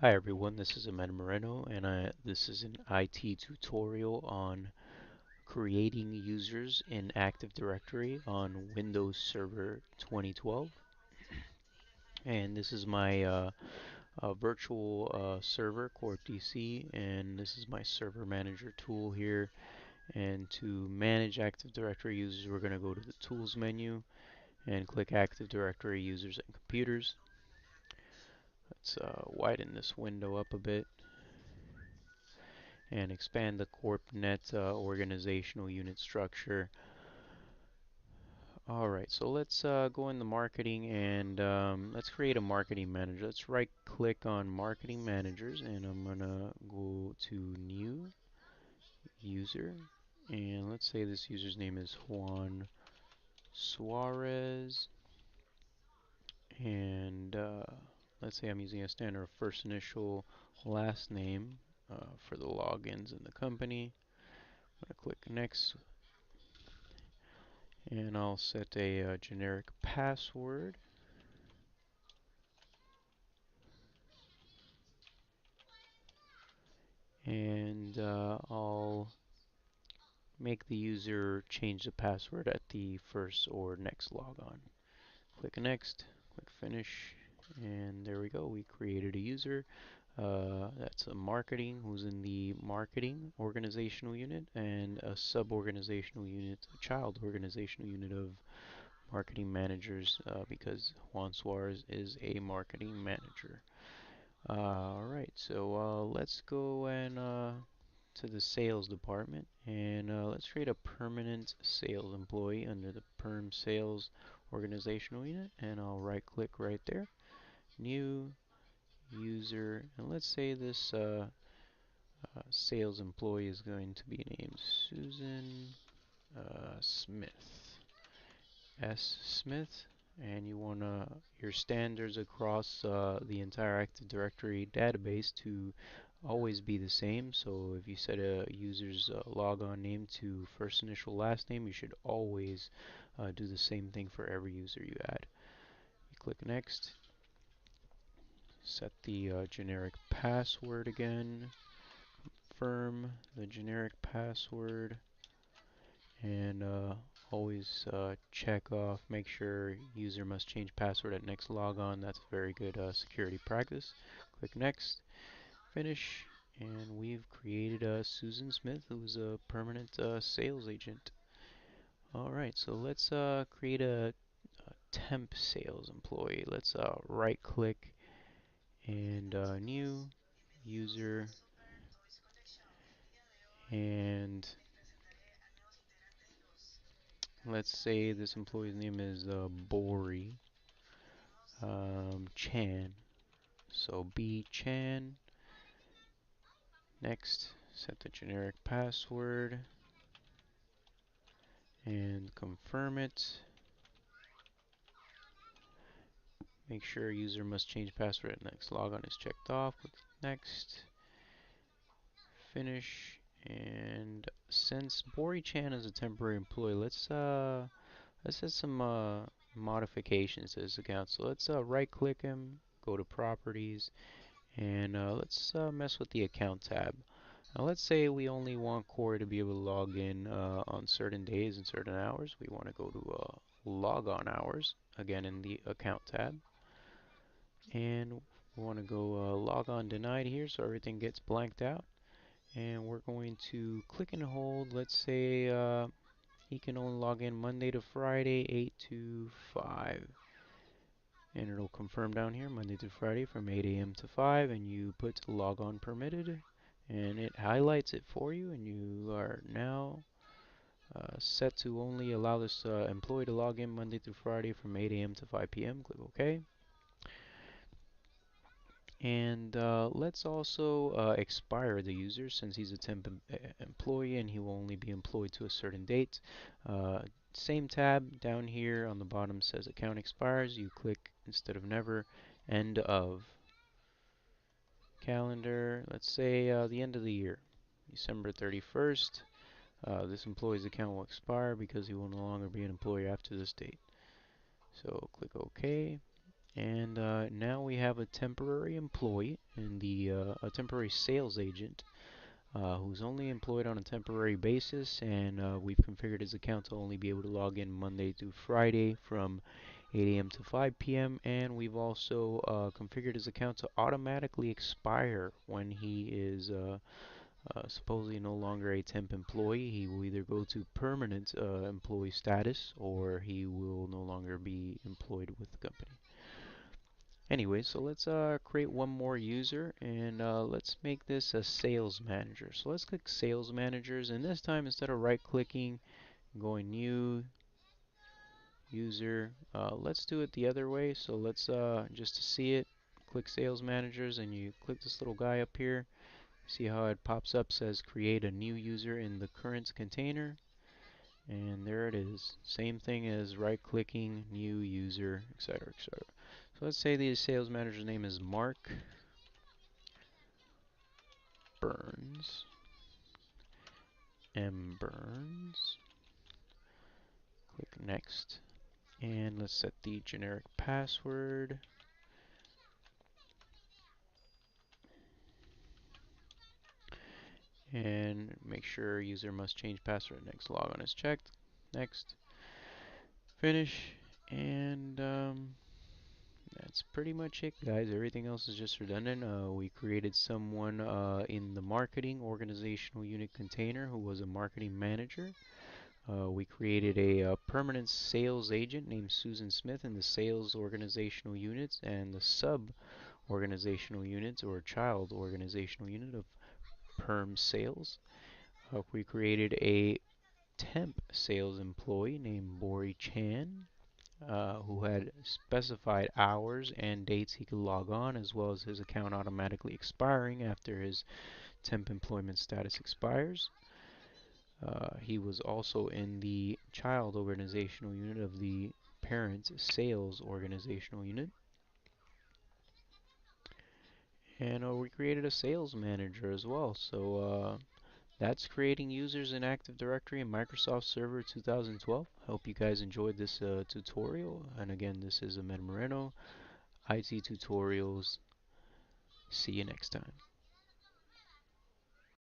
Hi everyone, this is Ahmed Moreno, and this is an IT tutorial on creating users in Active Directory on Windows Server 2012. And this is my virtual server, Core DC, and this is my server manager tool here. And to manage Active Directory users, we're going to go to the Tools menu and click Active Directory Users and Computers. Let's widen this window up a bit and expand the CorpNet organizational unit structure. Alright, so let's go in the marketing and let's create a marketing manager. Let's right click on marketing managers and I'm gonna go to new user, and let's say this user's name is Juan Suarez, and let's say I'm using a standard first initial last name for the logins in the company. I'm gonna click next, and I'll set a generic password, and I'll make the user change the password at the first or next logon. Click next, click finish, and there we go. We created a user. That's a marketing who's in the marketing organizational unit, and a sub-organizational unit, a child organizational unit of marketing managers, because Juan Suarez is a marketing manager. Alright, so let's go and to the sales department, and let's create a permanent sales employee under the perm sales organizational unit, and I'll right click right there, new user, and let's say this sales employee is going to be named Susan Smith. S. Smith, and you want your standards across the entire Active Directory database to always be the same. So if you set a user's logon name to first initial last name, you should always do the same thing for every user you add. You click next, set the generic password again, confirm the generic password, and always check off, make sure user must change password at next logon. That's a very good security practice. Click next, finish, and we've created Susan Smith, who's a permanent sales agent. Alright, so let's create a temp sales employee. Let's right click and new user, and let's say this employee's name is Bori Chan. So B Chan. Next, set the generic password and confirm it. Make sure user must change password at next logon is checked off. Click next, finish, and since Bori Chan is a temporary employee, let's add some modifications to this account. So let's right click him, go to properties, and let's mess with the account tab. Now let's say we only want Corey to be able to log in on certain days and certain hours. We want to go to log on hours, again in the account tab. And we want to go log on denied here so everything gets blanked out. And we're going to click and hold. Let's say he can only log in Monday to Friday, 8 to 5. And it'll confirm down here Monday to Friday from 8 a.m. to 5, and you put log on permitted, and it highlights it for you, and you are now set to only allow this employee to log in Monday through Friday from 8 a.m. to 5 p.m. Click OK. And let's also expire the user, since he's a temp employee and he will only be employed to a certain date. Same tab down here on the bottom says account expires. You click, instead of never, end of calendar. Let's say the end of the year, December 31st. This employee's account will expire because he will no longer be an employee after this date. So click OK, And now we have a temporary employee and a temporary sales agent who's only employed on a temporary basis, and we've configured his account to only be able to log in Monday through Friday from 8 a.m. to 5 p.m. And we've also configured his account to automatically expire when he is supposedly no longer a temp employee. He will either go to permanent employee status or he will no longer be employed with the company. Anyway, so let's create one more user and let's make this a sales manager. So let's click sales managers, and this time instead of right clicking, going new user, let's do it the other way. So let's just to see it, click sales managers and you click this little guy up here. See how it pops up, says create a new user in the current container, and there it is. Same thing as right clicking, new user, etc., etc. So let's say the sales manager's name is Mark Burns. M Burns. Click next. And let's set the generic password. And make sure user must change password. Next, logon is checked. Next. Finish. And that's pretty much it, guys. Everything else is just redundant. We created someone in the marketing organizational unit container who was a marketing manager. We created a permanent sales agent named Susan Smith in the sales organizational units and the sub organizational units or child organizational unit of perm sales. We created a temp sales employee named Bori Chan who had specified hours and dates he could log on, as well as his account automatically expiring after his temp employment status expires. He was also in the child organizational unit of the parent sales organizational unit. And we created a sales manager as well. So that's creating users in Active Directory in Microsoft Server 2012. Hope you guys enjoyed this tutorial. And again, this is Ahmed Moreno, IT Tutorials. See you next time.